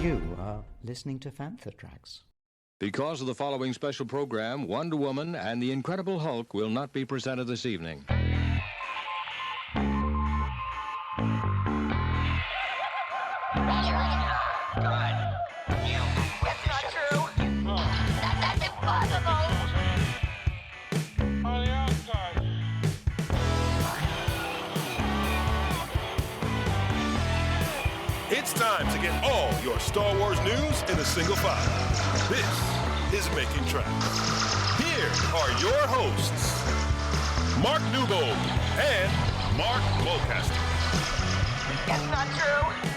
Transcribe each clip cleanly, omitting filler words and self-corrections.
You are listening to Fantha Tracks. Because of the following special program, Wonder Woman and the Incredible Hulk will not be presented this evening. It's time to get all your Star Wars news in a single file. This is Making Tracks. Here are your hosts, Mark Newbold and Mark Mulcaster. That's not true.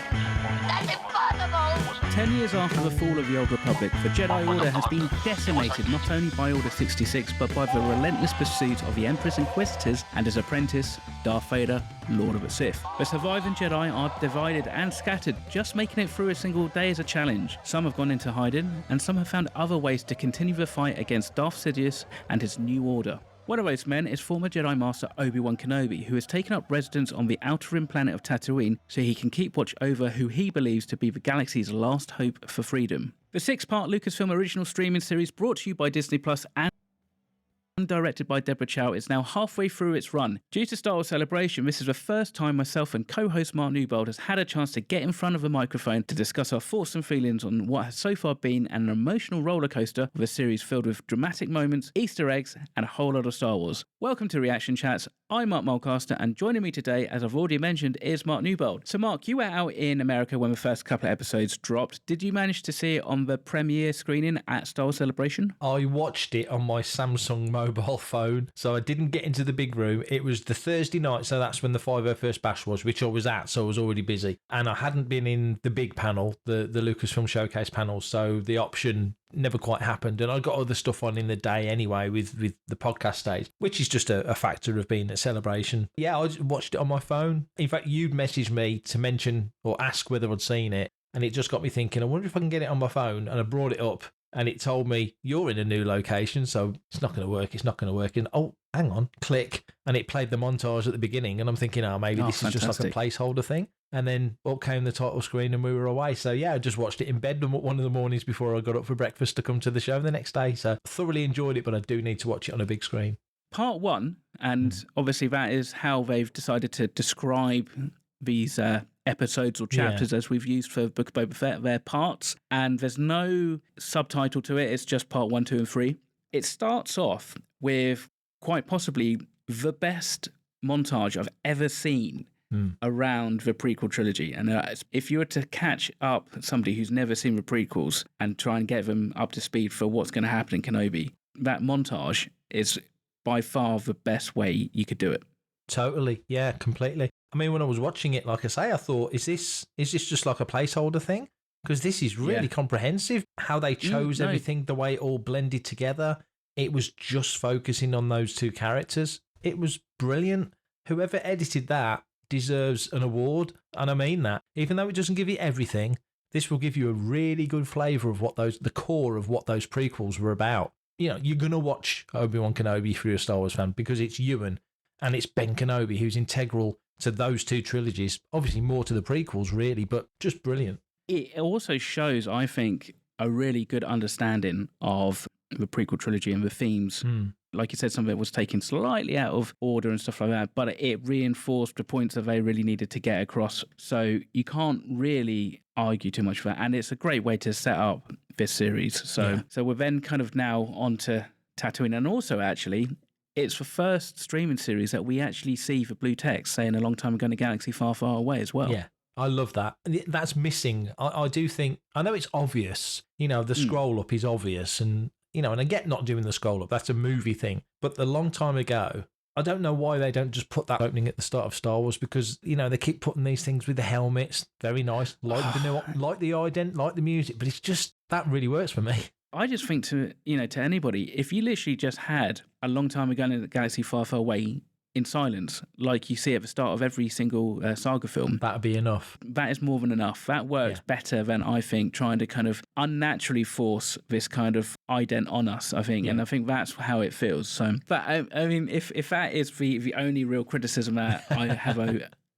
That's impossible. 10 years after the fall of the Old Republic, the Jedi Order has been decimated not only by Order 66, but by the relentless pursuit of the Emperor's Inquisitors and his apprentice, Darth Vader, Lord of the Sith. The surviving Jedi are divided and scattered, just making it through a single day is a challenge. Some have gone into hiding, and some have found other ways to continue the fight against Darth Sidious and his new order. One of those men is former Jedi Master Obi-Wan Kenobi, who has taken up residence on the outer rim planet of Tatooine so he can keep watch over who he believes to be the galaxy's last hope for freedom. The 6-part Lucasfilm original streaming series brought to you by Disney Plus and directed by Deborah Chow is now halfway through its run. Due to Star Wars Celebration, this is the first time myself and co-host Mark Newbold has had a chance to get in front of a microphone to discuss our thoughts and feelings on what has so far been an emotional rollercoaster of a series filled with dramatic moments, Easter eggs, and a whole lot of Star Wars. Welcome to Reaction Chats. I'm Mark Mulcaster, and joining me today, as I've already mentioned, is Mark Newbold. So Mark, you were out in America when the first couple of episodes dropped. Did you manage to see it on the premiere screening at Star Wars Celebration? I watched it on my Samsung mobile phone, so I didn't get into the big room. It was the Thursday night, so that's when the 501st Bash was, which I was at, so I was already busy. And I hadn't been in the big panel, the Lucasfilm Showcase panel, so the option never quite happened. And I got other stuff on in the day anyway with the podcast stage, which is just a factor of being at Celebration. Yeah, I just watched it on my phone. In fact, you'd messaged me to mention or ask whether I'd seen it, and it just got me thinking, I wonder if I can get it on my phone. And I brought it up, and it told me, you're in a new location, so it's not going to work. And oh, hang on, click. And it played the montage at the beginning. And I'm thinking, maybe this is just like a placeholder thing. And then up came the title screen and we were away. So yeah, I just watched it in bed one of the mornings before I got up for breakfast to come to the show the next day. So thoroughly enjoyed it, but I do need to watch it on a big screen. Part 1, and obviously that is how they've decided to describe these episodes or chapters as we've used for Book of Boba Fett. They're parts, and there's no subtitle to it. It's just part 1, 2, and 3. It starts off with quite possibly the best montage I've ever seen around the prequel trilogy. And if you were to catch up somebody who's never seen the prequels and try and get them up to speed for what's going to happen in Kenobi, that montage is by far the best way you could do it. Totally. Yeah, completely. I mean, when I was watching it, like I say, I thought, is this just like a placeholder thing? Because this is really comprehensive. How they chose everything, the way it all blended together. It was just focusing on those two characters. It was brilliant. Whoever edited that deserves an award, and I mean that. Even though it doesn't give you everything, this will give you a really good flavour of what the core of what those prequels were about. You know, you're going to watch Obi-Wan Kenobi if you're a Star Wars fan because it's Ewan and it's Ben Kenobi who's integral to those two trilogies. Obviously more to the prequels, really, but just brilliant. It also shows, I think, a really good understanding of the prequel trilogy and the themes. Like you said, some of it was taken slightly out of order and stuff like that, but it reinforced the points that they really needed to get across. So you can't really argue too much for that. And it's a great way to set up this series. So we're then kind of now on to Tatooine. And also, actually, it's the first streaming series that we actually see the blue text saying a long time ago in a galaxy far, far away as well. Yeah. I love that. That's missing. I do think, I know it's obvious, the scroll up is obvious and I get not doing the scroll up, that's a movie thing. But the long time ago, I don't know why they don't just put that opening at the start of Star Wars because, they keep putting these things with the helmets. Very nice. Like the ident, like the music, but it's just, that really works for me. I just think to anybody, if you literally just had a long time ago in a galaxy far, far away in silence, like you see at the start of every single saga film. That'd be enough. That is more than enough. That works better than, I think, trying to kind of unnaturally force this kind of ident on us, I think. Yeah. And I think that's how it feels. So, but I mean, if that is the only real criticism that I have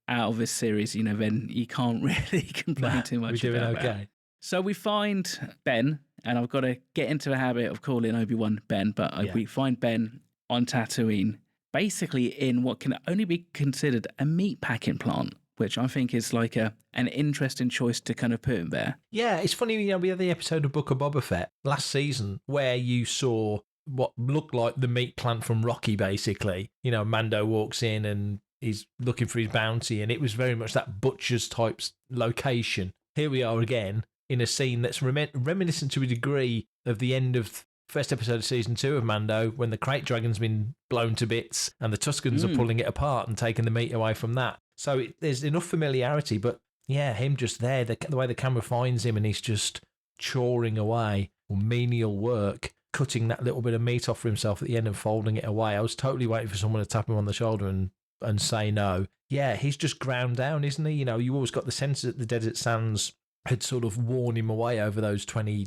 out of this series, then you can't really complain too much we're doing about okay. that. So we find Ben, and I've got to get into the habit of calling Obi-Wan Ben, but we find Ben on Tatooine, basically in what can only be considered a meat packing plant, which I think is like an interesting choice to kind of put him there. Yeah, it's funny, we had the episode of Book of Boba Fett last season where you saw what looked like the meat plant from Rocky, basically. Mando walks in and he's looking for his bounty, and it was very much that butcher's type location. Here we are again in a scene that's reminiscent to a degree of the end of first episode of season 2 of Mando, when the crate dragon's been blown to bits and the Tuscans are pulling it apart and taking the meat away from that. So there's enough familiarity, but yeah, him just there, the way the camera finds him and he's just chawing away, or menial work, cutting that little bit of meat off for himself at the end and folding it away. I was totally waiting for someone to tap him on the shoulder and say no. Yeah, he's just ground down, isn't he? You always got the sense that the Desert Sands had sort of worn him away over those 20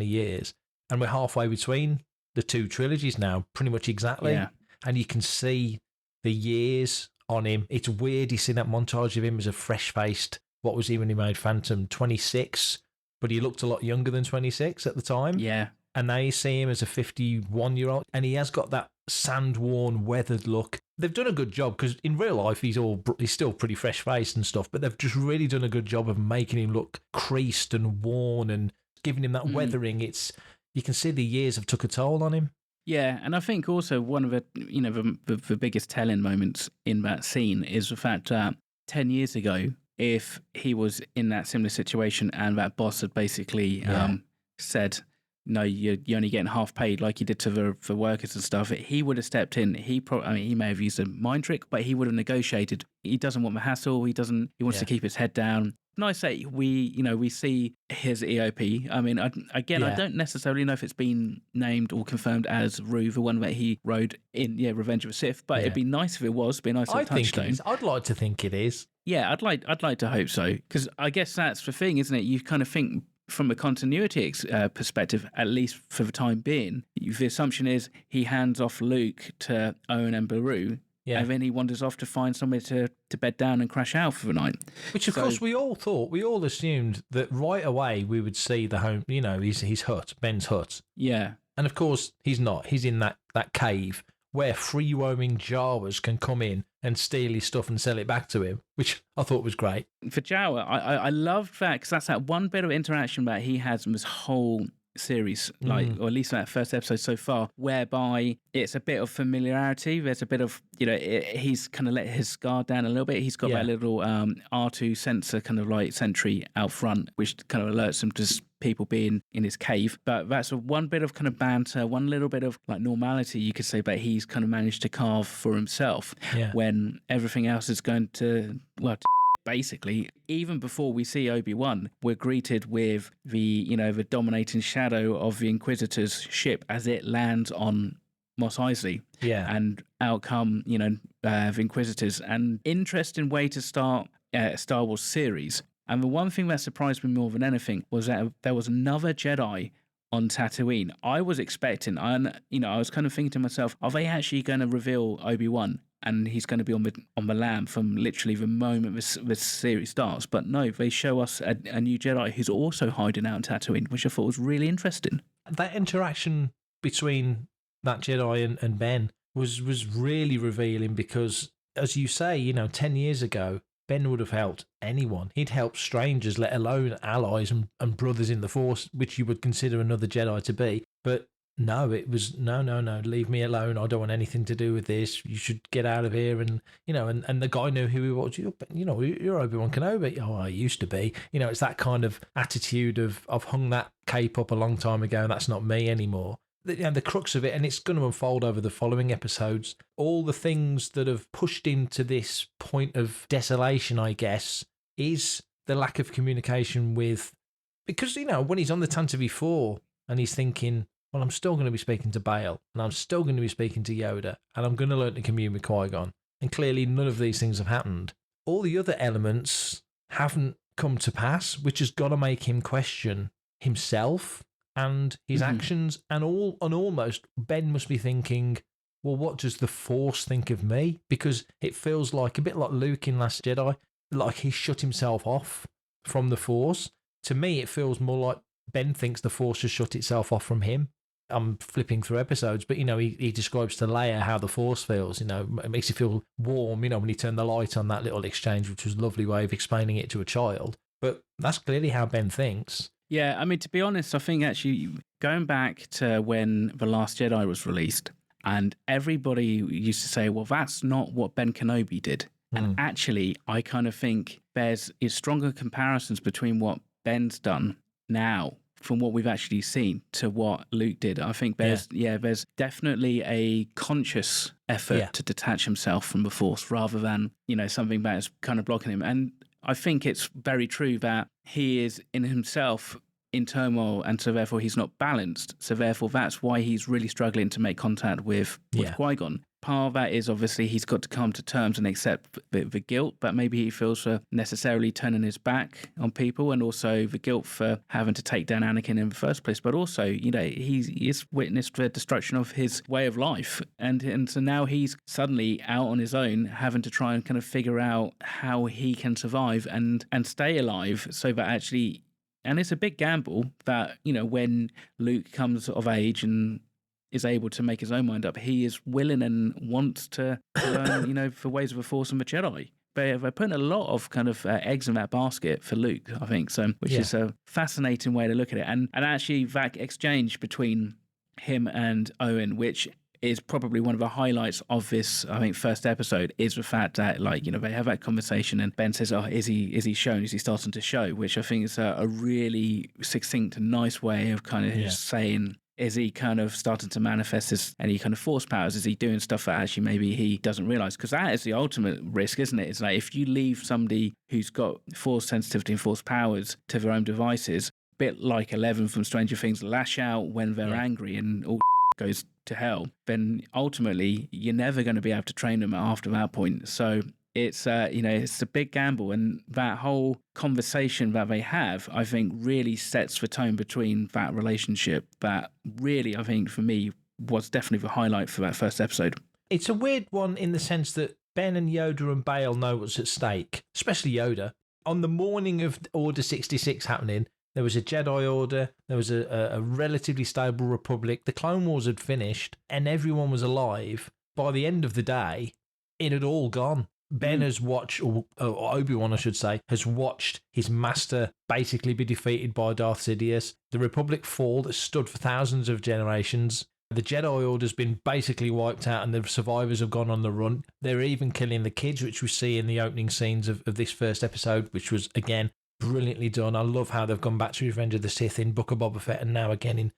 years. And we're halfway between the two trilogies now, pretty much exactly. Yeah. And you can see the years on him. It's weird. You see that montage of him as a fresh-faced, what was he when he made Phantom? 26, but he looked a lot younger than 26 at the time. Yeah. And now you see him as a 51-year-old, and he has got that sand-worn, weathered look. They've done a good job, because in real life he's still pretty fresh-faced and stuff, but they've just really done a good job of making him look creased and worn and giving him that weathering. You can see the years have took a toll on him. Yeah, and I think also one of the biggest telling moments in that scene is the fact that 10 years ago, if he was in that similar situation and that boss had basically said, no, you're only getting half paid like you did to the workers and stuff, he would have stepped in. He may have used a mind trick, but he would have negotiated. He doesn't want the hassle. He wants to keep his head down. Nice that we see his EOP. I mean, I don't necessarily know if it's been named or confirmed as Rue, the one that he rode in Revenge of the Sith, but it'd be nice if it was. It'd be a nice little touchstone. I'd like to think it is. Yeah, I'd like to hope so, because I guess that's the thing, isn't it? You kind of think from a continuity perspective, at least for the time being, the assumption is he hands off Luke to Owen and Beru. Yeah. And then he wanders off to find somewhere to bed down and crash out for the night. Which, of course, we all assumed that right away we would see the home, his hut, Ben's hut. Yeah. And, of course, he's not. He's in that cave where free-roaming Jawas can come in and steal his stuff and sell it back to him, which I thought was great. For Jawa, I loved that, because that's that one bit of interaction that he has in this whole series, or at least that first episode so far, whereby it's a bit of familiarity. There's a bit of, he's kind of let his guard down a little bit. He's got that little R2 sensor kind of like sentry out front, which kind of alerts him to people being in his cave. But that's one bit of kind of banter, one little bit of like normality, you could say, but he's kind of managed to carve for himself when everything else is going to, basically, even before we see Obi-Wan, we're greeted with the dominating shadow of the Inquisitor's ship as it lands on Mos Eisley. Yeah. And out come, the Inquisitors. An interesting way to start a Star Wars series. And the one thing that surprised me more than anything was that there was another Jedi on Tatooine. I was expecting, I was kind of thinking to myself, are they actually going to reveal Obi-Wan? And he's going to be on the lam from literally the moment this series starts. But no, they show us a new Jedi who's also hiding out in Tatooine, which I thought was really interesting. That interaction between that Jedi and Ben was really revealing, because, as you say, 10 years ago, Ben would have helped anyone. He'd help strangers, let alone allies and brothers in the Force, which you would consider another Jedi to be. But no, it was no, leave me alone. I don't want anything to do with this. You should get out of here. And, and the guy knew who he was. You're Obi-Wan Kenobi. Oh, I used to be. It's that kind of attitude of, I've hung that cape up a long time ago and that's not me anymore. The crux of it, and it's going to unfold over the following episodes, all the things that have pushed him to this point of desolation, I guess, is the lack of communication with, because, when he's on the Tantive 4 and he's thinking, well, I'm still going to be speaking to Bail, and I'm still going to be speaking to Yoda, and I'm going to learn to commune with Qui-Gon. And clearly none of these things have happened. All the other elements haven't come to pass, which has got to make him question himself and his actions, and almost Ben must be thinking, well, what does the Force think of me? Because it feels like a bit like Luke in Last Jedi, like he shut himself off from the Force. to me, it feels more like Ben thinks the Force has shut itself off from him. I'm flipping through episodes, but, he describes to Leia how the Force feels, it makes you feel warm, when he turned the light on, that little exchange, which was a lovely way of explaining it to a child. But that's clearly how Ben thinks. Yeah, I mean, to be honest, I think actually going back to when The Last Jedi was released, and everybody used to say, well, that's not what Ben Kenobi did. And actually, I kind of think there's stronger comparisons between what Ben's done now from what we've actually seen to what Luke did. I think there's definitely a conscious effort to detach himself from the Force rather than, something that is kind of blocking him. And I think it's very true that he is in himself in turmoil, and so therefore he's not balanced. So therefore that's why he's really struggling to make contact with Qui-Gon. Part of that is obviously he's got to come to terms and accept the guilt that maybe he feels for necessarily turning his back on people, and also the guilt for having to take down Anakin in the first place. But also, he's witnessed the destruction of his way of life. And so now he's suddenly out on his own, having to try and kind of figure out how he can survive and stay alive, so that actually... And it's a big gamble that, when Luke comes of age and is able to make his own mind up, he is willing and wants to learn, the ways of the Force and the Jedi. They're putting a lot of kind of eggs in that basket for Luke, I think, so, which is a fascinating way to look at it. And actually that exchange between him and Owen, which is probably one of the highlights of this, I think, first episode, is the fact that, they have that conversation and Ben says, oh, is he shown? Is he starting to show? Which I think is a really succinct and nice way of kind of saying, is he kind of starting to manifest any kind of Force powers? Is he doing stuff that actually maybe he doesn't realise? Because that is the ultimate risk, isn't it? It's like if you leave somebody who's got Force sensitivity and Force powers to their own devices, a bit like Eleven from Stranger Things, lash out when they're angry and all goes to hell, then ultimately you're never going to be able to train them after that point. So it's it's a big gamble, and that whole conversation that they have, I think, really sets the tone between that relationship. That really, I think, for me, was definitely the highlight for that first episode. It's a weird one in the sense that Ben and Yoda and Bail know what's at stake, especially Yoda. On the morning of Order 66 happening, there was a Jedi Order, there was a relatively stable Republic, the Clone Wars had finished, and everyone was alive. By the end of the day, it had all gone. Ben has watched, or Obi-Wan, I should say, has watched his master basically be defeated by Darth Sidious. The Republic fall that stood for thousands of generations. The Jedi Order's been basically wiped out and the survivors have gone on the run. They're even killing the kids, which we see in the opening scenes of this first episode, which was, again, brilliantly done. I love how they've gone back to Revenge of the Sith in Book of Boba Fett and now again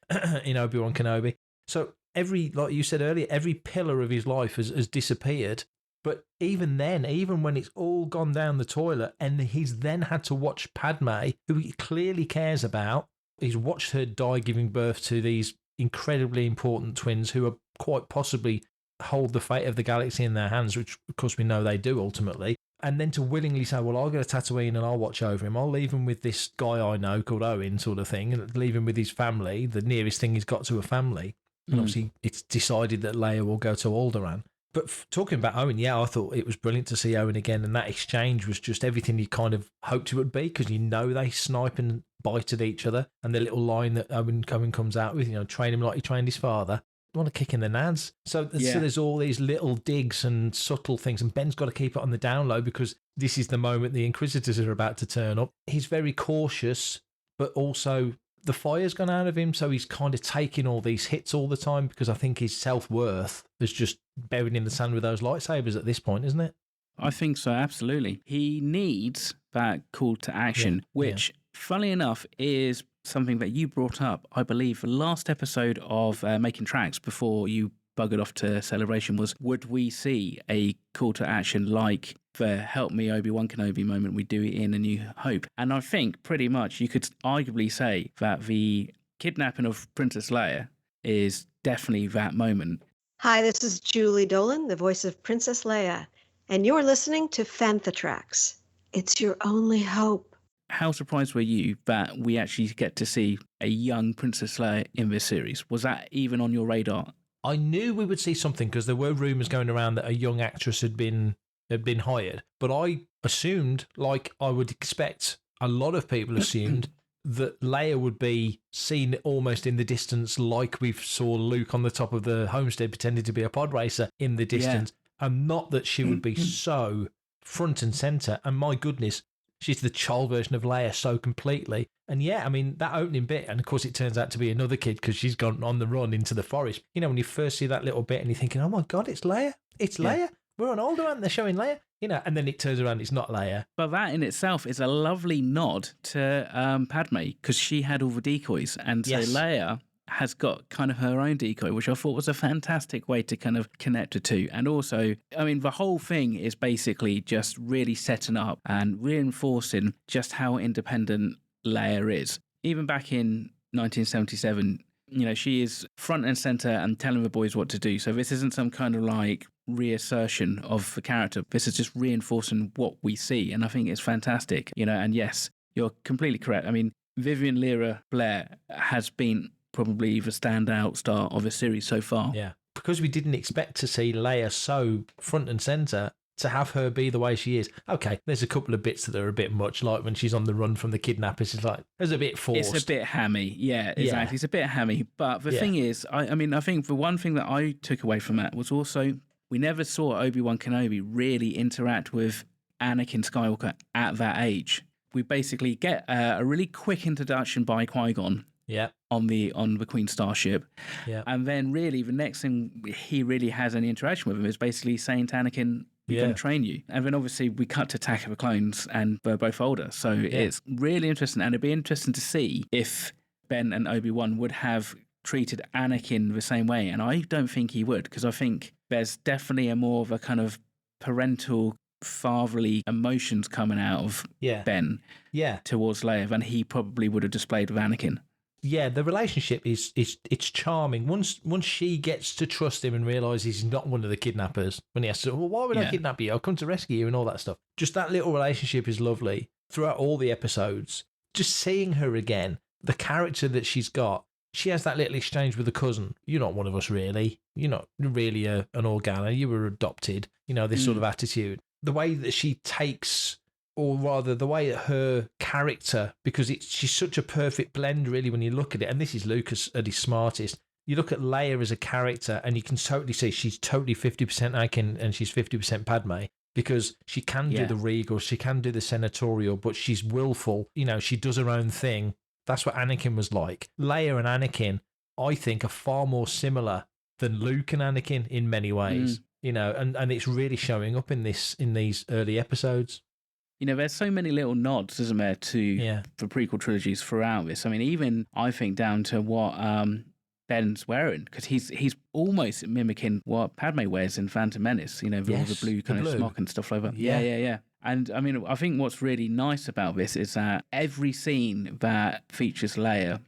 in Obi-Wan Kenobi. So like you said earlier, every pillar of his life has disappeared. But even then, even when it's all gone down the toilet and he's then had to watch Padme, who he clearly cares about, he's watched her die giving birth to these incredibly important twins who are quite possibly hold the fate of the galaxy in their hands, which of course we know they do ultimately. And then to willingly say, well, I'll go to Tatooine and I'll watch over him. I'll leave him with this guy I know called Owen sort of thing, and leave him with his family, the nearest thing he's got to a family. And obviously it's decided that Leia will go to Alderaan. But talking about Owen, I thought it was brilliant to see Owen again, and that exchange was just everything you kind of hoped it would be, because they snipe and bite at each other, and the little line that Owen comes out with, train him like he trained his father. I want to kick in the nads. So there's all these little digs and subtle things, and Ben's got to keep it on the down low because this is the moment the Inquisitors are about to turn up. He's very cautious, but also the fire's gone out of him, so he's kind of taking all these hits all the time because I think his self-worth is just buried in the sand with those lightsabers at this point, isn't it? I think so, absolutely. He needs that call to action, which, funnily enough, is something that you brought up, I believe, the last episode of Making Tracks before you buggered off to Celebration was, would we see a call to action like the Help Me Obi-Wan Kenobi moment we do in A New Hope? And I think pretty much you could arguably say that the kidnapping of Princess Leia is definitely that moment. Hi, this is Julie Dolan, the voice of Princess Leia, and you're listening to Fantha Tracks. It's your only hope. How surprised were you that we actually get to see a young Princess Leia in this series? Was that even on your radar? I knew we would see something because there were rumours going around that a young actress had been hired, but I assumed, like I would expect, a lot of people assumed, that Leia would be seen almost in the distance, like we saw Luke on the top of the homestead pretending to be a pod racer in the distance, and not that she would be so front and center. And my goodness, she's the child version of Leia so completely. And yeah, I mean, that opening bit, and of course it turns out to be another kid because she's gone on the run into the forest. You know, when you first see that little bit and you're thinking, oh my God, it's Leia. It's Leia. We're on Alderaan. They're showing Leia. You know, and then it turns around, it's not Leia. But that in itself is a lovely nod to Padme, because she had all the decoys. And so Leia has got kind of her own decoy, which I thought was a fantastic way to kind of connect the two. And also, I mean, the whole thing is basically just really setting up and reinforcing just how independent Leia is. Even back in 1977, you know, she is front and center and telling the boys what to do. So this isn't some kind of like reassertion of the character. This is just reinforcing what we see. And I think it's fantastic, you know, and yes, you're completely correct. I mean, Vivian Lyra Blair has been probably the standout star of the series so far. Yeah, because we didn't expect to see Leia so front and center, to have her be the way she is. Okay, there's a couple of bits that are a bit much, like when she's on the run from the kidnappers. It's like, it's a bit forced. It's a bit hammy. Yeah, exactly. Yeah. It's a bit hammy. But the thing is, I mean, I think the one thing that I took away from that was also, we never saw Obi-Wan Kenobi really interact with Anakin Skywalker at that age. We basically get a really quick introduction by Qui-Gon. Yeah. On the Queen Starship. Yeah. And then really the next thing he really has any interaction with him is basically saying to Anakin, we're going to train you. And then obviously we cut to Attack of the Clones and they're both older. So it's really interesting. And it'd be interesting to see if Ben and Obi-Wan would have treated Anakin the same way. And I don't think he would, because I think there's definitely a more of a kind of parental, fatherly emotions coming out of Ben towards Leia than he probably would have displayed with Anakin. Yeah, the relationship it's charming. Once she gets to trust him and realises he's not one of the kidnappers, when he has to, well, why would I kidnap you? I'll come to rescue you and all that stuff. Just that little relationship is lovely throughout all the episodes. Just seeing her again, the character that she's got, she has that little exchange with the cousin. You're not one of us, really. You're not really an Organa. You were adopted. You know, this sort of attitude. The way that she takes, or rather the way that her character, because she's such a perfect blend, really, when you look at it, and this is Lucas at his smartest. You look at Leia as a character and you can totally see she's totally 50% Anakin and she's 50% Padme, because she can do the regal, she can do the senatorial, but she's willful. You know, she does her own thing. That's what Anakin was like. Leia and Anakin, I think, are far more similar than Luke and Anakin in many ways. You know, and it's really showing up in these early episodes. You know, there's so many little nods, isn't there, to the prequel trilogies throughout this. I mean, even I think down to what Ben's wearing, because he's almost mimicking what Padme wears in Phantom Menace, you know, with all the blue kind of smock and stuff like that. Yeah. And I mean, I think what's really nice about this is that every scene that features Leia,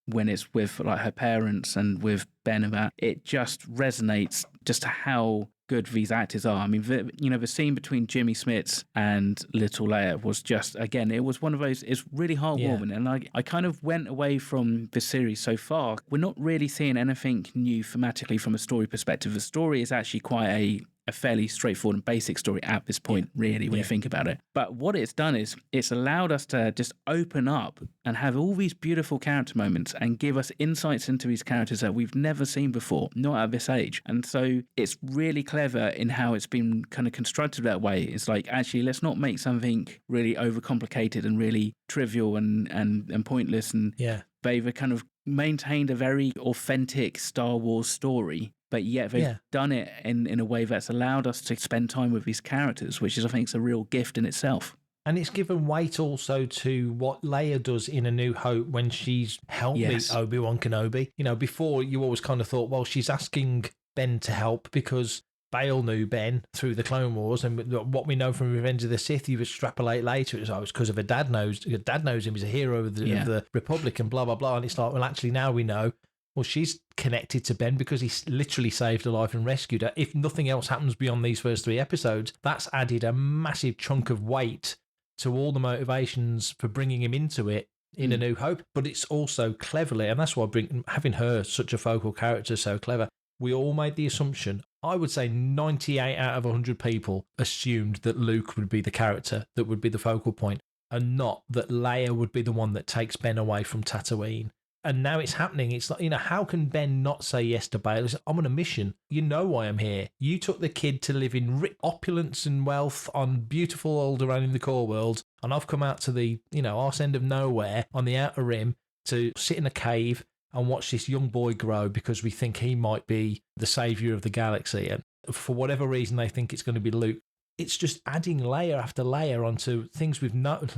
when it's with like her parents and with Ben and that, it just resonates just how good these actors are. I mean, the scene between Jimmy Smits and little Leia was just, again, it was one of those, it's really heartwarming. And I kind of went away from the series so far. We're not really seeing anything new thematically from a story perspective. The story is actually quite a fairly straightforward and basic story at this point, really, when you think about it. But what it's done is it's allowed us to just open up and have all these beautiful character moments and give us insights into these characters that we've never seen before, not at this age. And so it's really clever in how it's been kind of constructed that way. It's like, actually, let's not make something really overcomplicated and really trivial and pointless. And they've kind of maintained a very authentic Star Wars story, but yet they've done it in a way that's allowed us to spend time with these characters, which is, I think, is a real gift in itself. And it's given weight also to what Leia does in A New Hope when she's helped meet Obi-Wan Kenobi. You know, before you always kind of thought, well, she's asking Ben to help because Bale knew Ben through the Clone Wars, and what we know from Revenge of the Sith, you extrapolate later, it's because of a dad knows him, he's a hero of the Republic and blah, blah, blah. And it's like, well, actually now we know, well, she's connected to Ben because he literally saved her life and rescued her. If nothing else happens beyond these first 3 episodes, that's added a massive chunk of weight to all the motivations for bringing him into it in A New Hope. But it's also cleverly, and that's why having her such a focal character so clever. We all made the assumption, I would say 98 out of 100 people assumed that Luke would be the character that would be the focal point. and not that Leia would be the one that takes Ben away from Tatooine. And now it's happening. It's like, how can Ben not say yes to Bail? I'm on a mission. You know why I'm here. You took the kid to live in opulence and wealth on beautiful Alderaan in the core world, and I've come out to the, arse end of nowhere on the outer rim to sit in a cave and watch this young boy grow because we think he might be the saviour of the galaxy. And for whatever reason, they think it's going to be Luke. It's just adding layer after layer onto things we've known,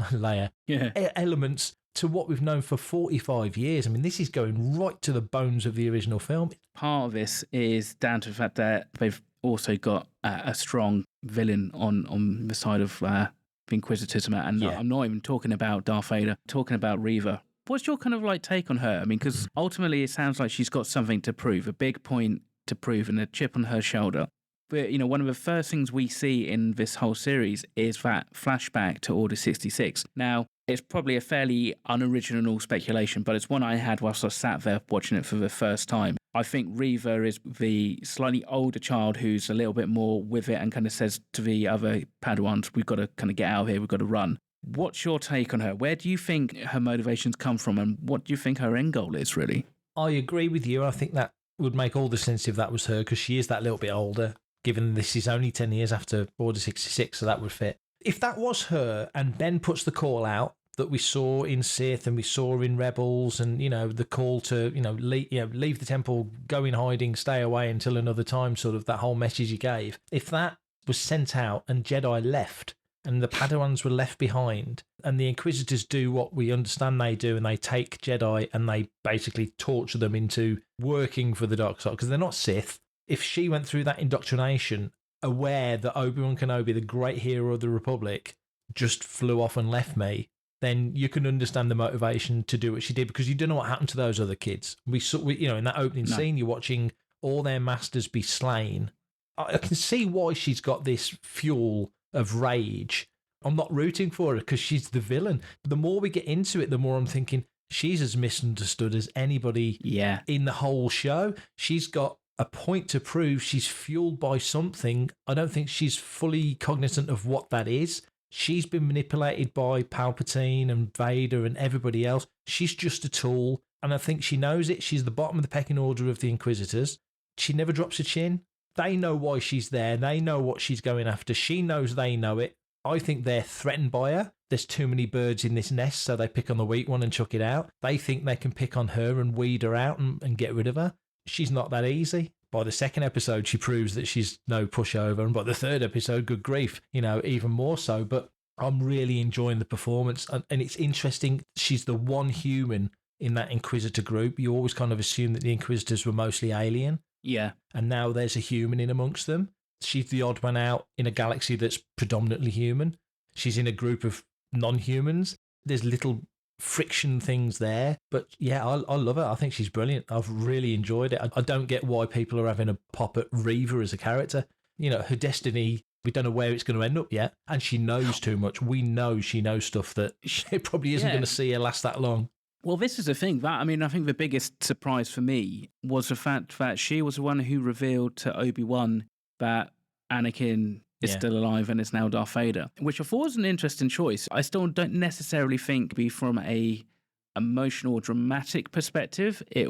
elements to what we've known for 45 years. I mean, this is going right to the bones of the original film. Part of this is down to the fact that they've also got a strong villain on the side of the Inquisitors. And I'm not even talking about Darth Vader, I'm talking about Reva. What's your kind of take on her? I mean, because ultimately it sounds like she's got something to prove, a big point to prove, and a chip on her shoulder. But, one of the first things we see in this whole series is that flashback to Order 66. Now, it's probably a fairly unoriginal speculation, but it's one I had whilst I sat there watching it for the first time. I think Reva is the slightly older child who's a little bit more with it and kind of says to the other Padawans, we've got to kind of get out of here, we've got to run. What's your take on her? Where do you think her motivations come from, and what do you think her end goal is, really? I agree with you. I think that would make all the sense if that was her, because she is that little bit older, given this is only 10 years after Order 66, so that would fit. If that was her and Ben puts the call out that we saw in Sith and we saw in Rebels, and, the call to, leave the temple, go in hiding, stay away until another time, sort of that whole message he gave. If that was sent out and Jedi left and the Padawans were left behind and the Inquisitors do what we understand they do, and they take Jedi and they basically torture them into working for the dark side, because they're not Sith. If she went through that indoctrination, aware that Obi-Wan Kenobi, the great hero of the Republic, just flew off and left me, then you can understand the motivation to do what she did, because you don't know what happened to those other kids. We in that opening scene, you're watching all their masters be slain. I can see why she's got this fuel of rage. I'm not rooting for her because she's the villain. The more we get into it, the more I'm thinking she's as misunderstood as anybody in the whole show. She's got a point to prove. She's fueled by something. I don't think she's fully cognizant of what that is. She's been manipulated by Palpatine and Vader and everybody else. She's just a tool, and I think she knows it. She's the bottom of the pecking order of the Inquisitors. She never drops her chin. They know why she's there. They know what she's going after. She knows they know it. I think they're threatened by her. There's too many birds in this nest, so they pick on the weak one and chuck it out. They think they can pick on her and weed her out and get rid of her. She's not that easy. By the second episode, she proves that she's no pushover. And by the third episode, good grief, even more so. But I'm really enjoying the performance. And it's interesting. She's the one human in that Inquisitor group. You always kind of assume that the Inquisitors were mostly alien. Yeah. And now there's a human in amongst them. She's the odd one out in a galaxy that's predominantly human. She's in a group of non-humans. There's little friction things there, but I love her. I think she's brilliant. I've really enjoyed it. I don't get why people are having a pop at Reva as a character. Her destiny, we don't know where it's going to end up yet, and she knows too much. We know she knows stuff that it probably isn't going to see her last that long. Well, this is the thing. I think the biggest surprise for me was the fact that she was the one who revealed to Obi-Wan that Anakin is still alive and is now Darth Vader, which I thought was an interesting choice. I still don't necessarily think be from a emotional, dramatic perspective, it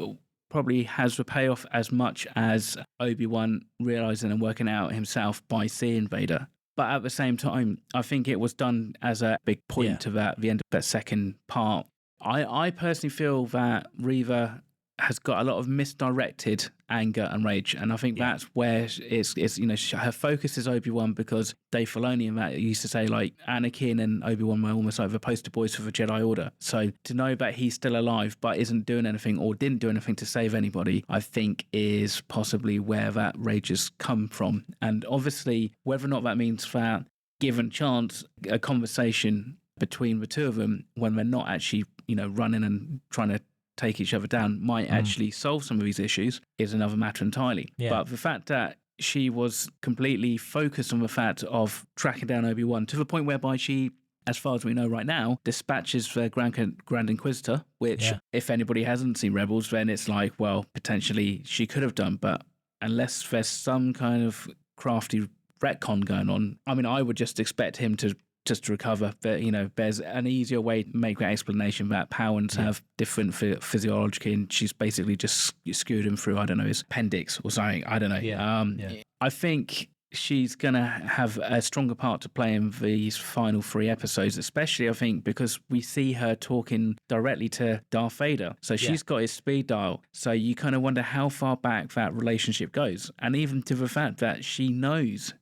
probably has the payoff as much as Obi-Wan realizing and working out himself by seeing Vader. But at the same time, I think it was done as a big point to the end of that second part. I personally feel that Reva has got a lot of misdirected anger and rage, and I think that's where it's her focus is Obi-Wan, because Dave Filoni and that used to say Anakin and Obi-Wan were almost like the poster boys for the Jedi Order. So to know that he's still alive but isn't doing anything or didn't do anything to save anybody, I think is possibly where that rage has come from. And obviously, whether or not that means that, given chance, a conversation between the two of them when they're not actually running and trying to take each other down might actually solve some of these issues is another matter entirely. But the fact that she was completely focused on the fact of tracking down Obi-Wan to the point whereby she, as far as we know right now, dispatches the Grand Inquisitor, which if anybody hasn't seen Rebels, then it's potentially she could have done. But unless there's some kind of crafty retcon going on, I would just expect him to just to recover. But, there's an easier way to make that explanation that Powans have different physiology, and she's basically just skewed him through, I don't know, his appendix or something. I don't know. I think she's going to have a stronger part to play in these final 3 episodes, especially, I think, because we see her talking directly to Darth Vader. So she's got his speed dial. So you kind of wonder how far back that relationship goes. And even to the fact that she knows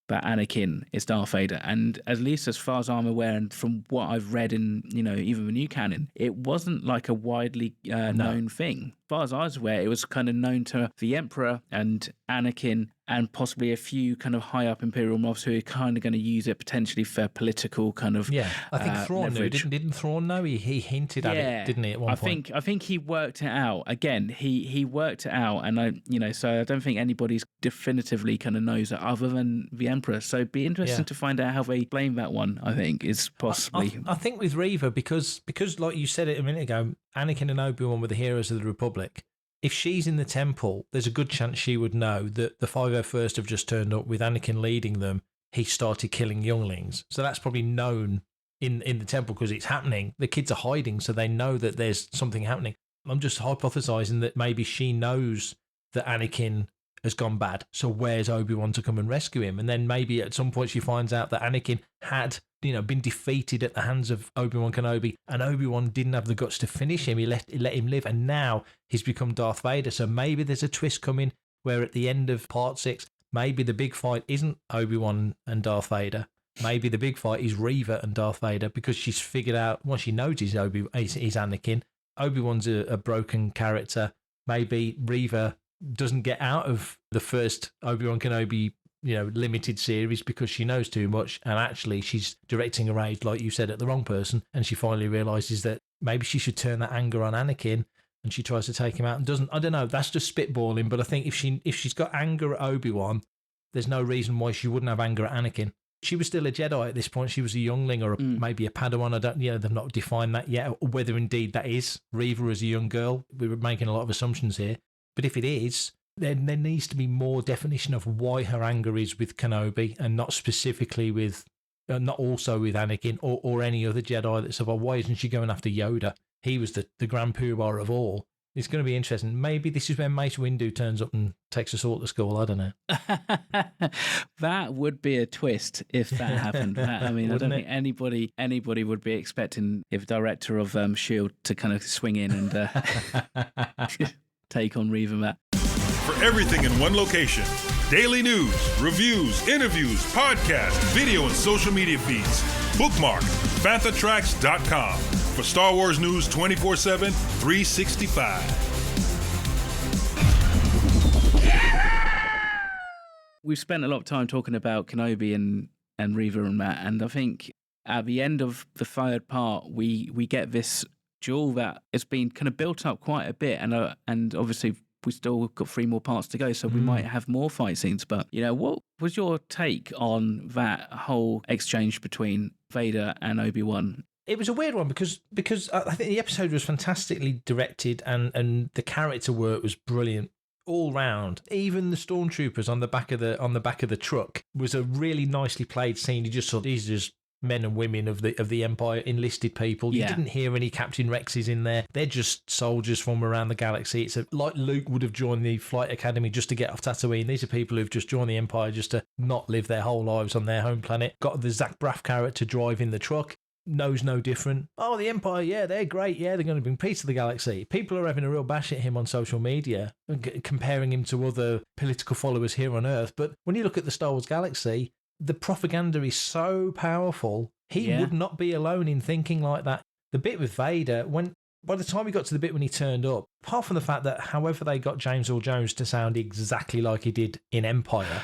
that Anakin is Darth Vader. And at least as far as I'm aware, and from what I've read in, even the new canon, it wasn't like a widely known thing. As far as I was aware, it was kind of known to the Emperor and Anakin and possibly a few kind of high up Imperial mobs who are kind of going to use it potentially for political kind of I think Thrawn knew. Didn't Thrawn know? He hinted at it, didn't he, at one point? I think he worked it out. Again, he worked it out, and so I don't think anybody's definitively kind of knows it other than the Emperor. So it'd be interesting to find out how they blame that one, I think, is possibly. I think with Reva, because like you said it a minute ago, Anakin and Obi-Wan were the heroes of the Republic. If she's in the temple, there's a good chance she would know that the 501st have just turned up with Anakin leading them. He started killing younglings. So that's probably known in the temple because it's happening. The kids are hiding, so they know that there's something happening. I'm just hypothesizing that maybe she knows that Anakin has gone bad. So where's Obi-Wan to come and rescue him? And then maybe at some point she finds out that Anakin had been defeated at the hands of Obi-Wan Kenobi, and Obi-Wan didn't have the guts to finish him. He let him live, and now he's become Darth Vader. So maybe there's a twist coming where at the end of part 6, maybe the big fight isn't Obi-Wan and Darth Vader. Maybe the big fight is Reva and Darth Vader, because she's figured out, she knows he's Anakin. Obi-Wan's a broken character. Maybe Reva doesn't get out of the first Obi-Wan Kenobi limited series because she knows too much, and actually she's directing a rage, like you said, at the wrong person, and she finally realizes that maybe she should turn that anger on Anakin, and she tries to take him out and doesn't. I don't know, that's just spitballing, but I think if she's got anger at Obi-Wan, there's no reason why she wouldn't have anger at Anakin. She was still a Jedi at this point. She was a youngling or maybe a Padawan. I don't, they've not defined that yet, or whether indeed that is Reva as a young girl. We were making a lot of assumptions here, but if it is, then there needs to be more definition of why her anger is with Kenobi and not specifically with, not also with Anakin or any other Jedi that's about, why isn't she going after Yoda? He was the grand poobah of all. It's going to be interesting. Maybe this is when Mace Windu turns up and takes us all to school. I don't know. That would be a twist if that happened. I don't think anybody would be expecting if director of S.H.I.E.L.D. to kind of swing in and take on Reva Matt. For everything in one location, daily news, reviews, interviews, podcasts, video, and social media feeds, bookmark FanthaTracks.com for Star Wars news 24/7, 365. We've spent a lot of time talking about Kenobi and Reva and Matt, and I think at the end of the 3rd part, we get this duel that has been kind of built up quite a bit, and obviously we still got 3 more parts to go, so we might have more fight scenes. But, what was your take on that whole exchange between Vader and Obi-Wan? It was a weird one because I think the episode was fantastically directed and the character work was brilliant all round. Even the stormtroopers on the back of the truck was a really nicely played scene. You just thought these are just men and women of the Empire, enlisted people. You didn't hear any Captain Rexes in there. They're just soldiers from around the galaxy. It's like Luke would have joined the flight academy just to get off Tatooine. These are people who've just joined the Empire just to not live their whole lives on their home planet. Got the Zach Braff character driving the truck. Knows no different. Oh, the Empire, yeah, they're great. Yeah, they're going to bring peace to the galaxy. People are having a real bash at him on social media, comparing him to other political followers here on Earth. But when you look at the Star Wars galaxy, the propaganda is so powerful. He would not be alone in thinking like that. The bit with Vader, by the time we got to the bit when he turned up, apart from the fact that however they got James Earl Jones to sound exactly like he did in Empire,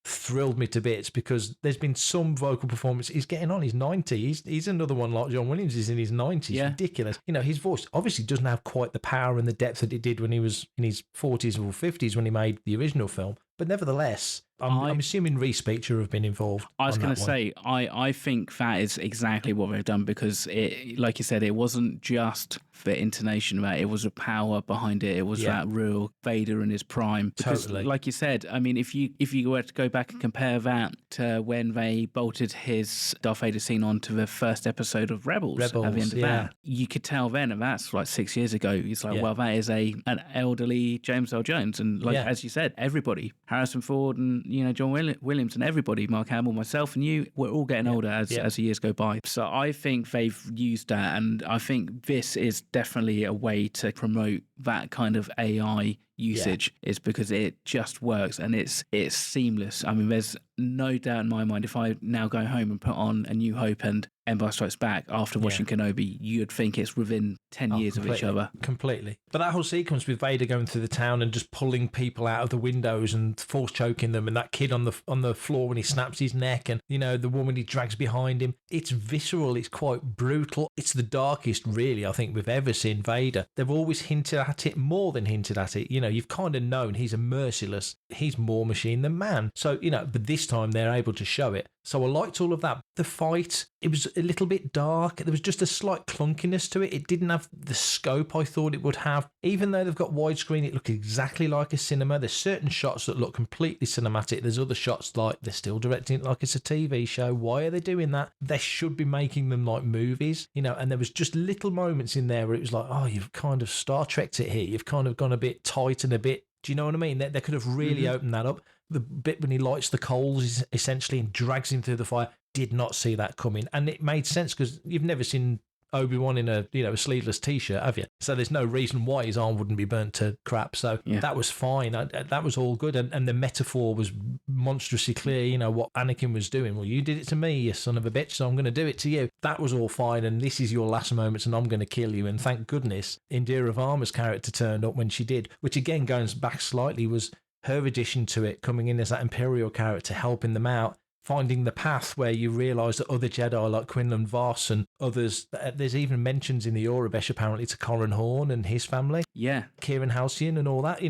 thrilled me to bits, because there's been some vocal performance. He's getting on. He's 90. He's another one like John Williams is in his 90s. Yeah. Ridiculous. His voice obviously doesn't have quite the power and the depth that it did when he was in his 40s or 50s when he made the original film. But nevertheless, I'm assuming Reese Beecher have been involved. I was going to say, I think that is exactly what they've done, because it, like you said, it wasn't just the intonation, that it was a power behind it. It was that real Vader in his prime. Because, Totally. like you said, I mean, if you were to go back and compare that to when they bolted his Darth Vader scene onto the first episode of Rebels at the end of that, you could tell then, and that's like 6 years ago. It's like, well, that is an elderly James Earl Jones, and like as you said, everybody, Harrison Ford and John Williams and everybody, Mark Hamill, myself, and you, we're all getting older as the years go by. So I think they've used that, and I think this is definitely a way to promote that kind of AI usage, is because it just works and it's seamless. I mean, there's no doubt in my mind, if I now go home and put on A New Hope and Empire Strikes Back after watching Kenobi, you'd think it's within 10 years of each other. Completely. But that whole sequence with Vader going through the town and just pulling people out of the windows and force choking them, and that kid on the floor when he snaps his neck, and the woman he drags behind him, it's visceral, it's quite brutal. It's the darkest, really, I think we've ever seen Vader. They've always hinted at it, more than hinted at it. You've kind of known he's a merciless, he's more machine than man. So, but this time they're able to show it. So I liked all of that. The fight, it was a little bit dark. There was just a slight clunkiness to it. It didn't have the scope I thought it would have. Even though they've got widescreen, it looked exactly like a cinema. There's certain shots that look completely cinematic. There's other shots like they're still directing it like it's a TV show. Why are they doing that? They should be making them like movies, and there was just little moments in there where it was like, oh, you've kind of Star Trek'd it here. You've kind of gone a bit tight and a bit, do you know what I mean? They could have really opened that up. The bit when he lights the coals essentially and drags him through the fire, did not see that coming. And it made sense because you've never seen Obi-Wan in a sleeveless t-shirt, have you? So there's no reason why his arm wouldn't be burnt to crap. So that was fine. That was all good. And the metaphor was monstrously clear, what Anakin was doing. Well, you did it to me, you son of a bitch, so I'm going to do it to you. That was all fine. And this is your last moments and I'm going to kill you. And thank goodness Indira Varma's character turned up when she did, which again, going back slightly, was her addition to it, coming in as that Imperial character, helping them out, finding the path where you realise that other Jedi like Quinlan Vos and others, there's even mentions in the Aurebesh apparently to Corran Horn and his family. Yeah. Kieran Halcyon and all that,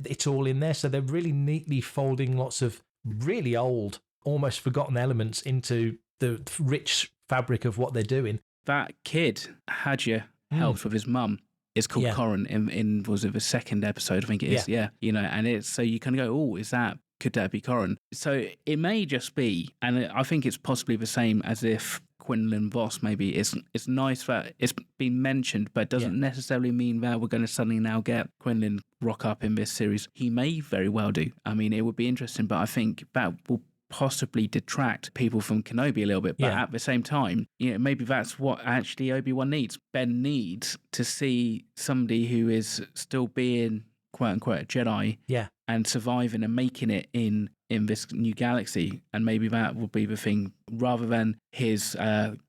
it's all in there. So they're really neatly folding lots of really old, almost forgotten elements into the rich fabric of what they're doing. That kid, Hadja, helps with his mum. It's called Corran in was it the second episode? I think it is. Yeah. And it's so you kind of go, oh, could that be Corran? So it may just be, and I think it's possibly the same as if Quinlan Vos maybe. It's nice that it's been mentioned, but it doesn't necessarily mean that we're going to suddenly now get Quinlan rock up in this series. He may very well do. I mean, it would be interesting, but I think that will possibly detract people from Kenobi a little bit, but at the same time, maybe that's what actually Obi-Wan needs. Ben needs to see somebody who is still being quote unquote a Jedi and surviving and making it in this new galaxy, and maybe that will be the thing rather than his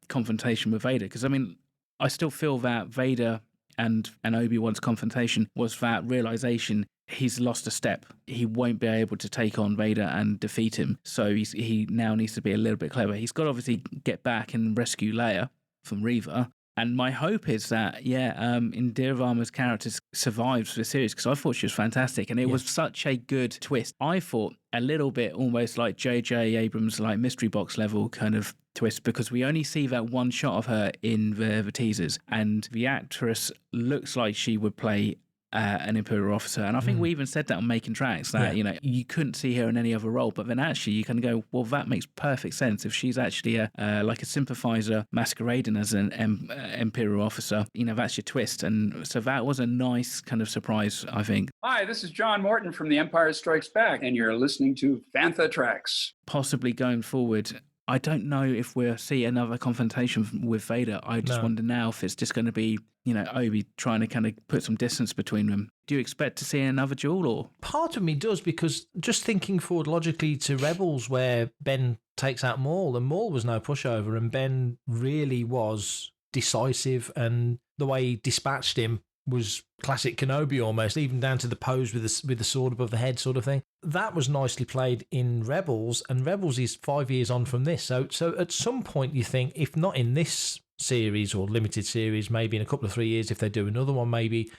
confrontation with Vader. Because I mean, I still feel that Vader and Obi-Wan's confrontation was that realization he's lost a step. He won't be able to take on Vader and defeat him. So he now needs to be a little bit clever. He's got to obviously get back and rescue Leia from Reva. And my hope is that, Indira Varma's character survives the series, because I thought she was fantastic. And it was such a good twist. I thought a little bit almost like J.J. Abrams, like mystery box level kind of twist, because we only see that one shot of her in the teasers. And the actress looks like she would play an Imperial officer. And I think we even said that on Making Tracks, that, you couldn't see her in any other role. But then actually you can go, well, that makes perfect sense. If she's actually like a sympathizer masquerading as an Imperial officer, that's your twist. And so that was a nice kind of surprise, I think. Hi, this is John Morton from The Empire Strikes Back, and you're listening to Fantha Tracks. Possibly going forward, I don't know if we'll see another confrontation with Vader. I just wonder now if it's just going to be, Obi trying to kind of put some distance between them. Do you expect to see another duel, or? Part of me does, because just thinking forward logically to Rebels, where Ben takes out Maul, and Maul was no pushover, and Ben really was decisive, and the way he dispatched him was classic Kenobi almost, even down to the pose with the sword above the head sort of thing. That was nicely played in Rebels, and Rebels is 5 years on from this. So at some point you think, if not in this series or limited series, maybe in a couple of 3 years, if they do another one, maybe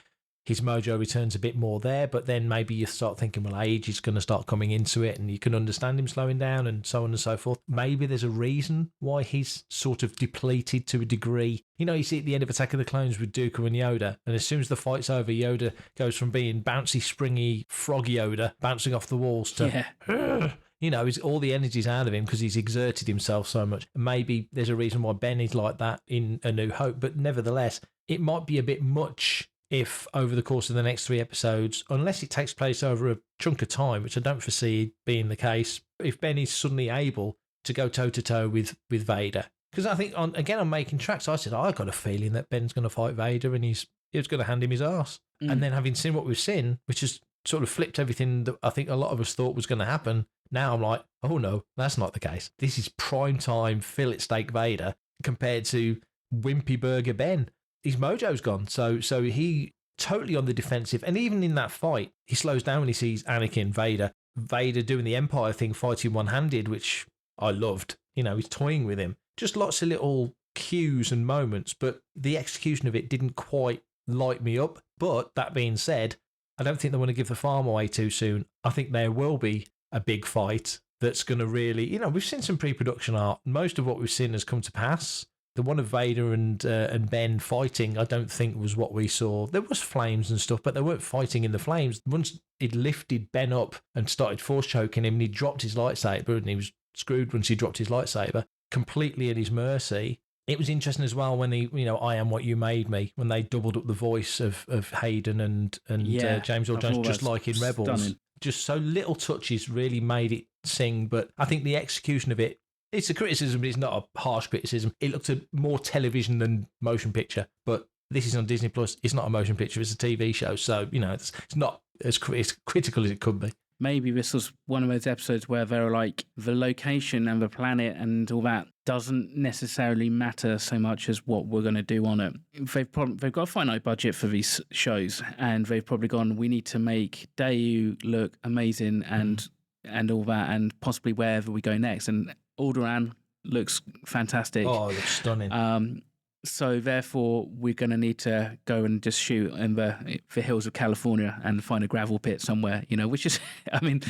his mojo returns a bit more there, but then maybe you start thinking, well, age is going to start coming into it and you can understand him slowing down and so on and so forth. Maybe there's a reason why he's sort of depleted to a degree. You know, you see at the end of Attack of the Clones with Dooku and Yoda, and as soon as the fight's over, Yoda goes from being bouncy, springy, frog Yoda, bouncing off the walls to... You know, all the energy's out of him because he's exerted himself so much. Maybe there's a reason why Ben is like that in A New Hope, but nevertheless, it might be a bit much if over the course of the next 3 episodes, unless it takes place over a chunk of time, which I don't foresee being the case, if Ben is suddenly able to go toe-to-toe with Vader. Because I think, on Making Tracks, I said, I got a feeling that Ben's going to fight Vader and he was going to hand him his arse. And then having seen what we've seen, which has sort of flipped everything that I think a lot of us thought was going to happen, now I'm like, oh no, that's not the case. This is prime time fillet steak Vader compared to Wimpy Burger Ben. His mojo's gone, so he totally on the defensive. And even in that fight, he slows down when he sees Anakin, Vader doing the Empire thing, fighting one-handed, which I loved. You know, he's toying with him. Just lots of little cues and moments, but the execution of it didn't quite light me up. But that being said, I don't think they want to give the farm away too soon. I think there will be a big fight that's going to really, you know, we've seen some pre-production art. Most of what we've seen has come to pass. The one of Vader and Ben fighting, I don't think was what we saw. There was flames and stuff, but they weren't fighting in the flames. Once it lifted Ben up and started force choking him, and he dropped his lightsaber, and he was screwed once he dropped his lightsaber, completely at his mercy. It was interesting as well when he, you know, I am what you made me, when they doubled up the voice of Hayden and James Earl Jones, just like in Rebels. Stunning. Just so little touches really made it sing, but I think the execution of it, it's a criticism, but it's not a harsh criticism. It looked more television than motion picture, but this is on Disney Plus. It's not a motion picture; it's a TV show, so you know it's not as critical as it could be. Maybe this was one of those episodes where they're like, the location and the planet and all that doesn't necessarily matter so much as what we're going to do on it. They've got a finite budget for these shows, and they've probably gone, we need to make Dayu look amazing and all that, and possibly wherever we go next. And Alderaan looks fantastic. Oh, it looks stunning. So therefore, we're going to need to go and just shoot in the hills of California and find a gravel pit somewhere, you know, which is, I mean,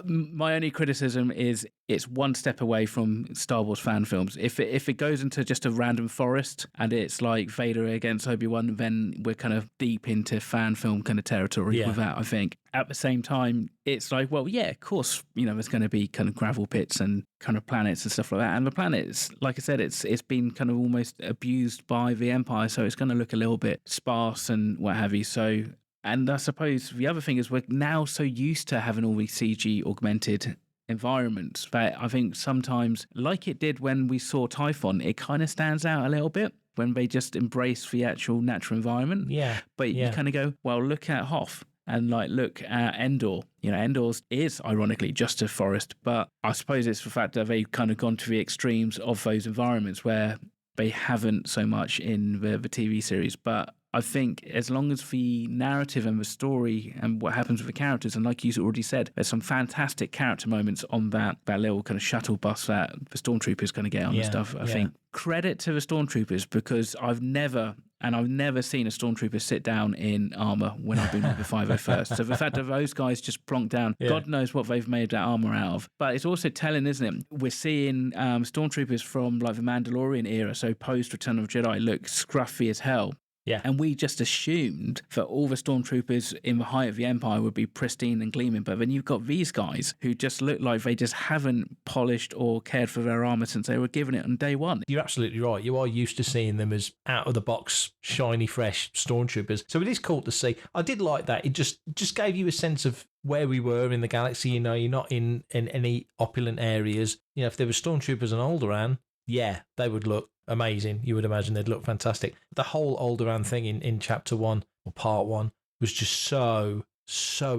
my only criticism is it's one step away from Star Wars fan films. If it goes into just a random forest and it's like Vader against Obi-Wan, then we're kind of deep into fan film kind of territory with that, I think. At the same time, it's like, well, yeah, of course, you know, there's going to be kind of gravel pits and kind of planets and stuff like that. And the planets, like I said, it's been kind of almost abused by the Empire, so it's going to look a little bit sparse and what have you. So, and I suppose the other thing is we're now so used to having all these CG augmented environments that I think sometimes, like it did when we saw Typhon, it kind of stands out a little bit when they just embrace the actual natural environment. Yeah. But you kind of go, well, look at Hoth. And like, look at Endor. You know, Endor is ironically just a forest, but I suppose it's the fact that they've kind of gone to the extremes of those environments where they haven't so much in the TV series. But I think as long as the narrative and the story and what happens with the characters, and like you already said, there's some fantastic character moments on that little kind of shuttle bus that the Stormtroopers kind of get on and stuff. I think credit to the Stormtroopers, because I've never seen a Stormtrooper sit down in armour when I've been with the 501st. So the fact that those guys just plonk down, God knows what they've made that armour out of. But it's also telling, isn't it? We're seeing Stormtroopers from like the Mandalorian era, so post Return of the Jedi, look scruffy as hell. Yeah. And we just assumed that all the Stormtroopers in the height of the Empire would be pristine and gleaming. But then you've got these guys who just look like they just haven't polished or cared for their armour since they were given it on day one. You're absolutely right. You are used to seeing them as out-of-the-box, shiny, fresh Stormtroopers. So it is cool to see. I did like that. It just gave you a sense of where we were in the galaxy. You know, you're not in any opulent areas. You know, if there were Stormtroopers on Alderaan, yeah, they would look amazing. You would imagine they'd look fantastic. The whole Alderaan thing in Chapter 1 or Part 1 was just so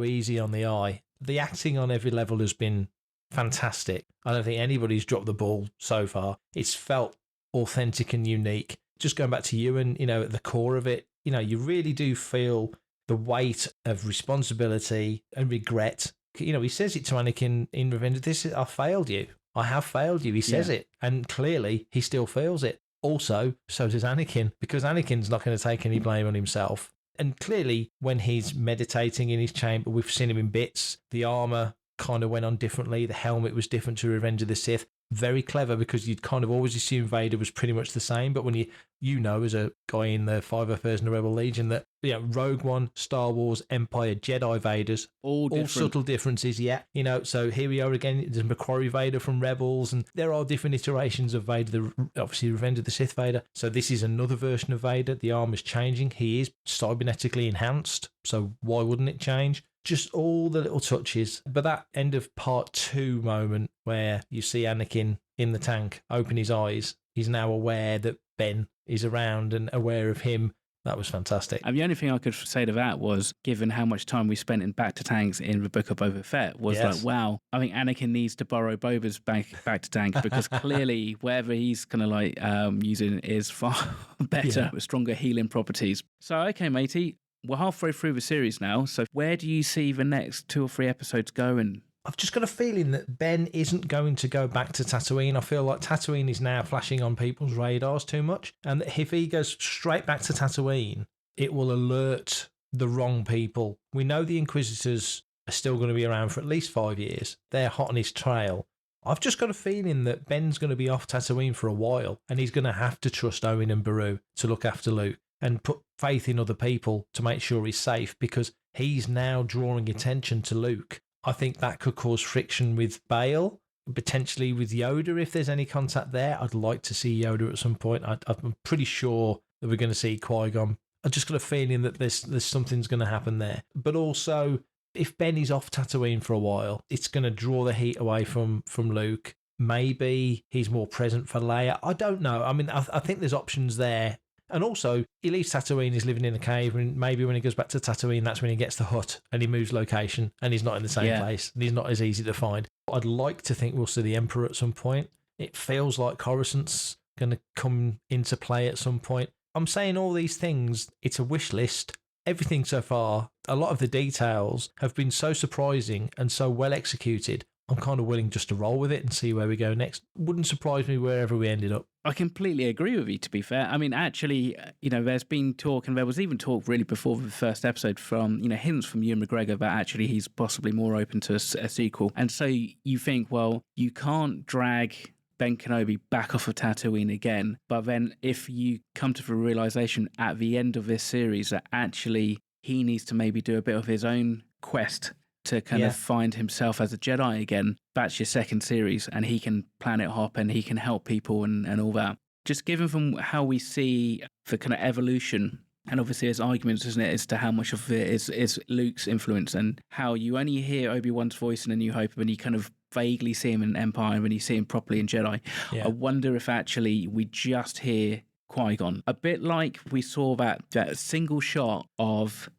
easy on the eye. The acting on every level has been fantastic. I don't think anybody's dropped the ball so far. It's felt authentic and unique. Just going back to Ewan, you know, at the core of it, you know, you really do feel the weight of responsibility and regret. You know, he says it to Anakin in Revenge. I failed you. I have failed you. He says it. And clearly he still feels it. Also, so does Anakin, because Anakin's not going to take any blame on himself. And clearly, when he's meditating in his chamber, we've seen him in bits. The armor kind of went on differently. The helmet was different to Revenge of the Sith. Very clever, because you'd kind of always assume Vader was pretty much the same. But when you know, as a guy in the 501st and the Rebel Legion, that Rogue One, Star Wars, Empire, Jedi Vaders, all subtle differences. Yeah, so here we are again. There's Macquarie Vader from Rebels, and there are different iterations of Vader. Obviously, Revenge of the Sith Vader. So this is another version of Vader. The armor's changing. He is cybernetically enhanced. So why wouldn't it change? Just all the little touches. But that end of part 2 moment where you see Anakin in the tank open his eyes, he's now aware that Ben is around and aware of him. That was fantastic. And the only thing I could say to that was, given how much time we spent in Back to Tanks in the Book of Boba Fett, was like, wow, I think Anakin needs to borrow Boba's back to Tanks, because clearly whatever he's kind of like using is far better, with stronger healing properties. So, okay, matey. We're halfway through the series now, so where do you see the next 2 or 3 episodes going? I've just got a feeling that Ben isn't going to go back to Tatooine. I feel like Tatooine is now flashing on people's radars too much, and that if he goes straight back to Tatooine, it will alert the wrong people. We know the Inquisitors are still going to be around for at least 5 years. They're hot on his trail. I've just got a feeling that Ben's going to be off Tatooine for a while, and he's going to have to trust Owen and Beru to look after Luke and put faith in other people to make sure he's safe, because he's now drawing attention to Luke. I think that could cause friction with Bail, potentially with Yoda if there's any contact there. I'd like to see Yoda at some point. I'm pretty sure that we're going to see Qui-Gon. I've just got a feeling that there's something's going to happen there. But also, if Ben is off Tatooine for a while, it's going to draw the heat away from Luke. Maybe he's more present for Leia. I don't know. I mean, I think there's options there. And also, he leaves Tatooine, he's living in a cave, and maybe when he goes back to Tatooine, that's when he gets the hut and he moves location and he's not in the same place and he's not as easy to find. I'd like to think we'll see the Emperor at some point. It feels like Coruscant's going to come into play at some point. I'm saying all these things, it's a wish list. Everything so far, a lot of the details have been so surprising and so well executed. I'm kind of willing just to roll with it and see where we go next. Wouldn't surprise me wherever we ended up. I completely agree with you, to be fair. I mean, actually, there's been talk, and there was even talk really before the first episode from, hints from Ewan McGregor that actually he's possibly more open to a sequel. And so you think, well, you can't drag Ben Kenobi back off of Tatooine again. But then if you come to the realization at the end of this series that actually he needs to maybe do a bit of his own quest to kind of find himself as a Jedi again, that's your second series, and he can planet hop and he can help people and all that. Just given from how we see the kind of evolution, and obviously there's arguments, isn't it, as to how much of it is Luke's influence, and how you only hear Obi-Wan's voice in A New Hope when you kind of vaguely see him in Empire and when you see him properly in Jedi. I wonder if actually we just hear Qui-Gon. A bit like we saw that single shot of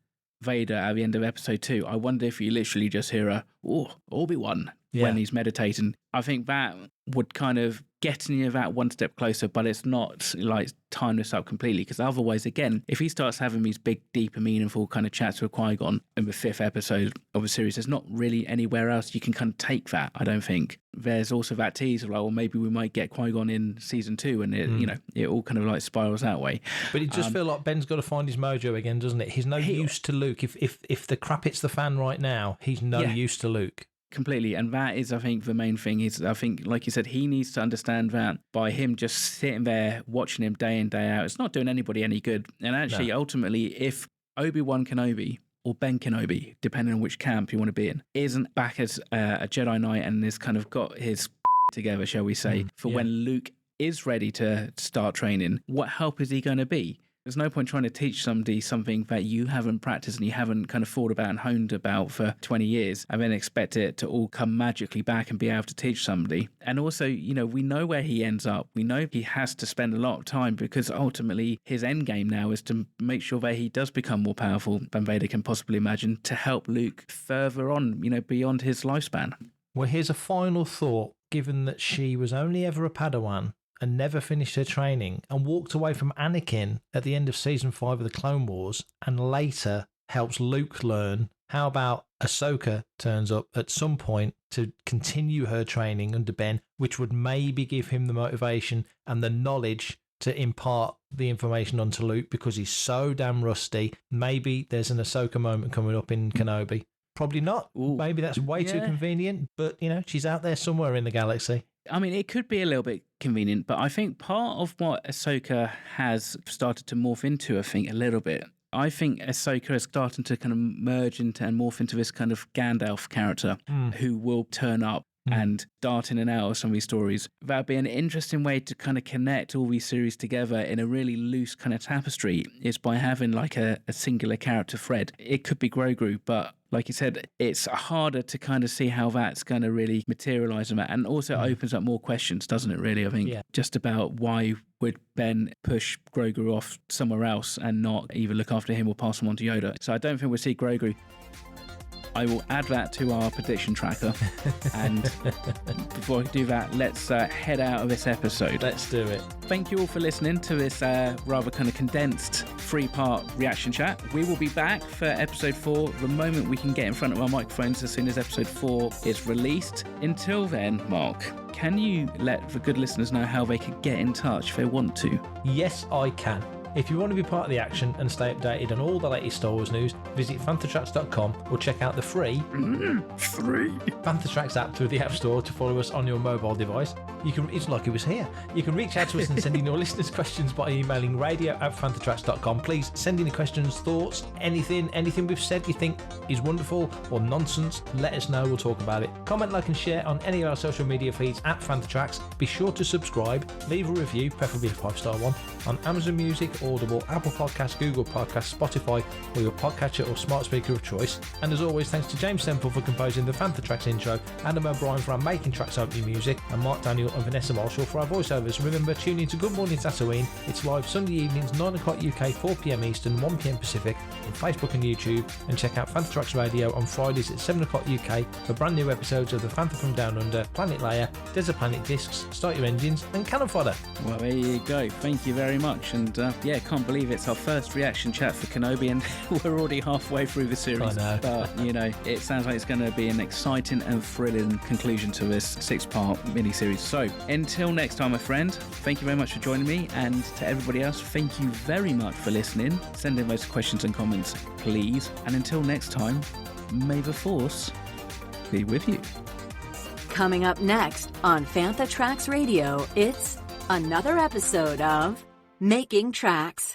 Vader at the end of episode 2. I wonder if you literally just hear Obi-Wan when he's meditating. I think that would kind of get you that one step closer, but it's not like tying this up completely, because otherwise, again, if he starts having these big, deep and meaningful kind of chats with Qui-Gon in the 5th episode of the series, there's not really anywhere else you can kind of take that, I don't think. There's also that tease of like, well, maybe we might get Qui-Gon in season 2, and it all kind of like spirals that way. But it just feels like Ben's got to find his mojo again, doesn't it? He's no use to Luke. If the crap hits the fan right now, he's no use to Luke. Completely. And that is, I think, the main thing is, I think, like you said, he needs to understand that by him just sitting there watching him day in, day out, it's not doing anybody any good. And actually, ultimately, if Obi-Wan Kenobi or Ben Kenobi, depending on which camp you want to be in, isn't back as a Jedi Knight and has kind of got his together, shall we say, for when Luke is ready to start training, what help is he going to be? There's no point trying to teach somebody something that you haven't practiced and you haven't kind of thought about and honed about for 20 years and then expect it to all come magically back and be able to teach somebody. And also, we know where he ends up. We know he has to spend a lot of time, because ultimately his end game now is to make sure that he does become more powerful than Vader can possibly imagine, to help Luke further on, beyond his lifespan. Well, here's a final thought. Given that she was only ever a Padawan and never finished her training and walked away from Anakin at the end of season 5 of the Clone Wars and later helps Luke learn, how about Ahsoka turns up at some point to continue her training under Ben, which would maybe give him the motivation and the knowledge to impart the information onto Luke because he's so damn rusty. Maybe there's an Ahsoka moment coming up in Kenobi. Probably not. Ooh. Maybe that's way too convenient, but, she's out there somewhere in the galaxy. I mean, it could be a little bit convenient, but I think part of what Ahsoka has started to morph into, I think, a little bit, I think Ahsoka is starting to kind of merge into and morph into this kind of Gandalf character who will turn up and dart in and out of some of these stories. That'd be an interesting way to kind of connect all these series together in a really loose kind of tapestry, is by having like a singular character thread. It could be Grogu, but like you said, it's harder to kind of see how that's going to really materialise, and also opens up more questions, doesn't it, really? I think just about why would Ben push Grogu off somewhere else and not either look after him or pass him on to Yoda. So I don't think we'll see Grogu. I will add that to our prediction tracker. And before I do that, let's head out of this episode. Let's do it. Thank you all for listening to this rather kind of condensed 3-part reaction chat. We will be back for episode 4 the moment we can get in front of our microphones, as soon as episode 4 is released. Until then, Mark, can you let the good listeners know how they could get in touch if they want to? Yes, I can. If you want to be part of the action and stay updated on all the latest Star Wars news, visit fanthatracks.com or check out the free Fanthatracks app through the App Store to follow us on your mobile device. It's like it was here. You can reach out to us and send in your listeners' questions by emailing radio@fanthatracks.com. Please send in your questions, thoughts, anything we've said you think is wonderful or nonsense. Let us know. We'll talk about it. Comment, like and share on any of our social media feeds @Fanthatracks. Be sure to subscribe, leave a review, preferably a 5-star one, on Amazon Music, Audible, Apple Podcasts, Google Podcasts, Spotify, or your podcatcher or smart speaker of choice. And as always, thanks to James Semple for composing the Fanthatracks intro, Adam O'Brien for our Making Tracks opening music, and Mark Daniel and Vanessa Marshall for our voiceovers. Remember, tune in to Good Morning Tatooine. It's live Sunday evenings, 9 o'clock UK, 4 PM Eastern, 1 PM Pacific, on Facebook and YouTube. And check out Fanthatracks Radio on Fridays at 7 o'clock UK for brand new episodes of The Fantha from Down Under, Planet Leia, Desert Planet Discs, Start Your Engines, and Cannon Fodder. Well, there you go. Thank you very much. And can't believe it's our first reaction chat for Kenobi, and we're already halfway through the series. I know. But, it sounds like it's going to be an exciting and thrilling conclusion to this 6-part mini-series. So, until next time, my friend, thank you very much for joining me, and to everybody else, thank you very much for listening. Send in those questions and comments, please. And until next time, may the Force be with you. Coming up next on Fanthatracks Radio, it's another episode of Making Tracks.